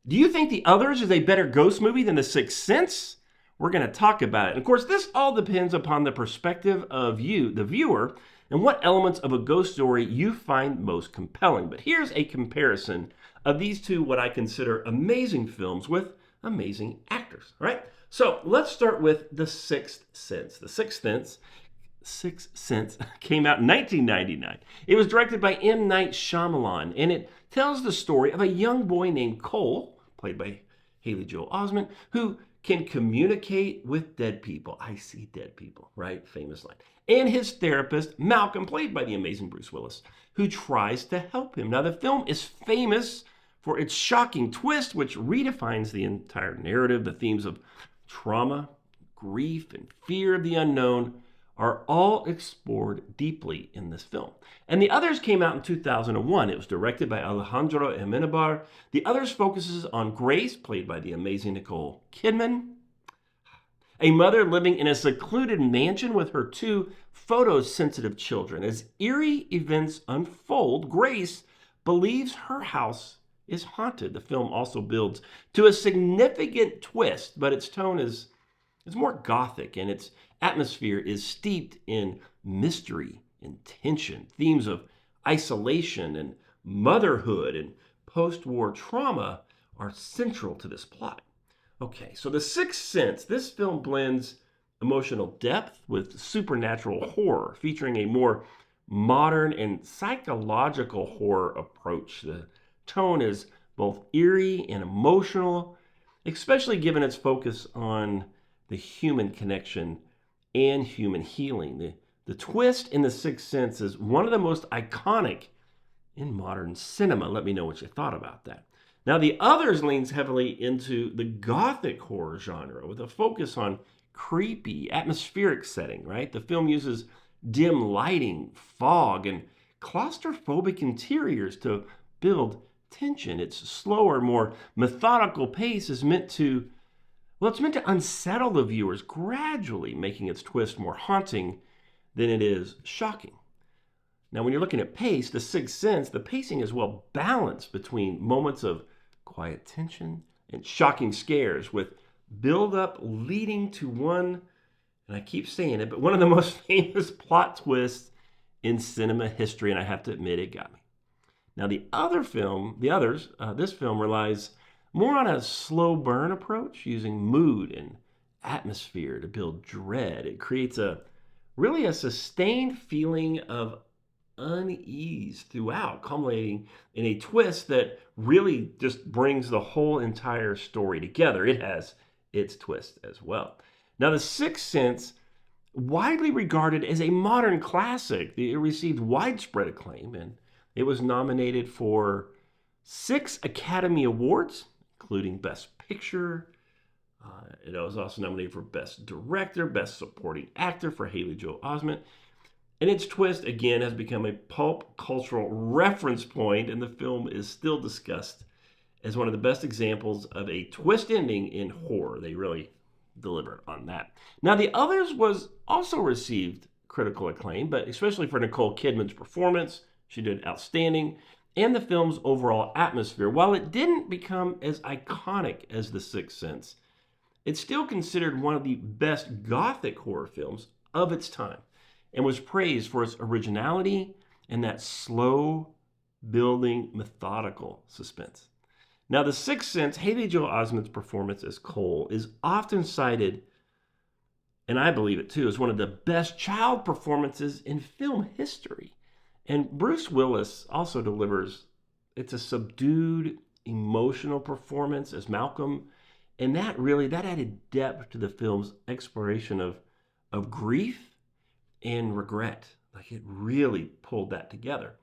Do you think The Others is a better ghost movie than The Sixth Sense? We're going to talk about it. And of course, this all depends upon the perspective of you, the viewer, and what elements of a ghost story you find most compelling. But here's a comparison of these two, what I consider amazing films with amazing actors. All right? So let's start with The Sixth Sense. Sixth Sense came out in 1999. It was directed by M. Night Shyamalan, and it tells the story of a young boy named Cole, played by Haley Joel Osment, who can communicate with dead people. I see dead people, right? Famous line. And his therapist, Malcolm, played by the amazing Bruce Willis, who tries to help him. Now, the film is famous for its shocking twist, which redefines the entire narrative. The themes of trauma, grief, and fear of the unknown are all explored deeply in this film. And The Others came out in 2001. It was directed by Alejandro Amenábar. The Others focuses on Grace, played by the amazing Nicole Kidman, a mother living in a secluded mansion with her two photosensitive children. As eerie events unfold, Grace believes her house is haunted. The film also builds to a significant twist, but its tone is more gothic, and its atmosphere is steeped in mystery and tension. Themes of isolation and motherhood and post-war trauma are central to this plot. Okay, so The Sixth Sense. This film blends emotional depth with supernatural horror, featuring a more modern and psychological horror approach. The tone is both eerie and emotional, especially given its focus on the human connection and human healing. The twist in The Sixth Sense is one of the most iconic in modern cinema. Let me know what you thought about that. Now, The Others leans heavily into the gothic horror genre with a focus on creepy, atmospheric setting, right? The film uses dim lighting, fog, and claustrophobic interiors to build tension. Its slower, more methodical pace is meant to it's meant to unsettle the viewers gradually, making its twist more haunting than it is shocking. Now, when you're looking at pace, The Sixth Sense, the pacing is well balanced between moments of quiet tension and shocking scares, with build-up leading to one, and I keep saying it, but one of the most famous plot twists in cinema history, and I have to admit it got me. Now, this film relies more on a slow burn approach, using mood and atmosphere to build dread. It creates a sustained feeling of unease throughout, culminating in a twist that really just brings the whole entire story together. It has its twist as well. Now, The Sixth Sense, widely regarded as a modern classic, it received widespread acclaim, and it was nominated for 6 Academy Awards, including Best Picture. It was also nominated for Best Director, Best Supporting Actor for Haley Joel Osment. And its twist, again, has become a pulp cultural reference point, and the film is still discussed as one of the best examples of a twist ending in horror. They really delivered on that. Now, The Others was also received critical acclaim, but especially for Nicole Kidman's performance. She did outstanding, and the film's overall atmosphere. While it didn't become as iconic as The Sixth Sense, it's still considered one of the best gothic horror films of its time, and was praised for its originality and that slow building methodical suspense. Now, The Sixth Sense, Haley Joel Osment's performance as Cole is often cited, and I believe it too, as one of the best child performances in film history. And Bruce Willis also delivers, it's a subdued, emotional performance as Malcolm, and that added depth to the film's exploration of grief and regret. Like, it really pulled that together.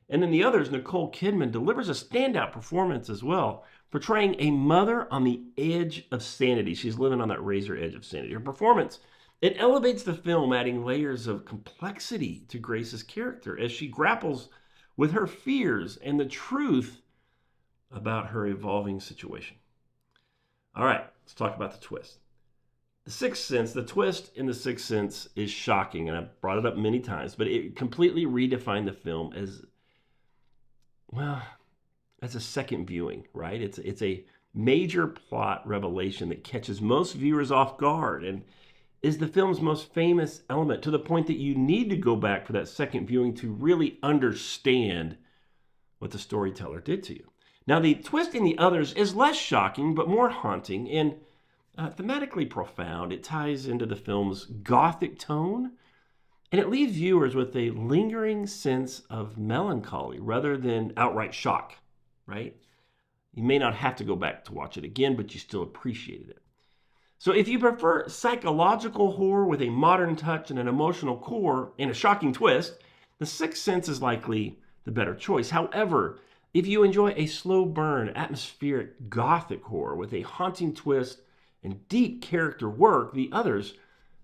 And in The Others, Nicole Kidman delivers a standout performance as well, portraying a mother on the edge of sanity. She's living on that razor edge of sanity. Her performance, it elevates the film, adding layers of complexity to Grace's character as she grapples with her fears and the truth about her evolving situation. All right, let's talk about the twist. The Sixth Sense, the twist in The Sixth Sense is shocking, and I've brought it up many times, but it completely redefined the film as a second viewing, right? It's a major plot revelation that catches most viewers off guard and is the film's most famous element, to the point that you need to go back for that second viewing to really understand what the storyteller did to you. Now, the twist in The Others is less shocking, but more haunting and thematically profound. It ties into the film's gothic tone, and it leaves viewers with a lingering sense of melancholy rather than outright shock, right? You may not have to go back to watch it again, but you still appreciated it. So if you prefer psychological horror with a modern touch and an emotional core and a shocking twist, The Sixth Sense is likely the better choice. However, if you enjoy a slow burn, atmospheric gothic horror with a haunting twist and deep character work, The Others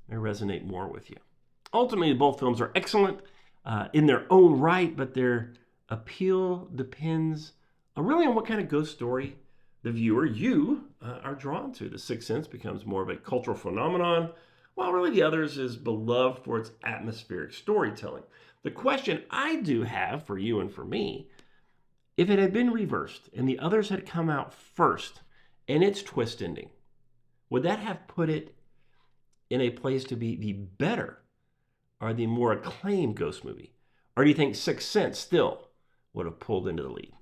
may resonate more with you. Ultimately, both films are excellent in their own right, but their appeal depends really on what kind of ghost story the viewer, you, are drawn to. The Sixth Sense becomes more of a cultural phenomenon, while really The Others is beloved for its atmospheric storytelling. The question I do have for you and for me, if it had been reversed and The Others had come out first and its twist ending, would that have put it in a place to be the better or the more acclaimed ghost movie? Or do you think Sixth Sense still would have pulled into the lead?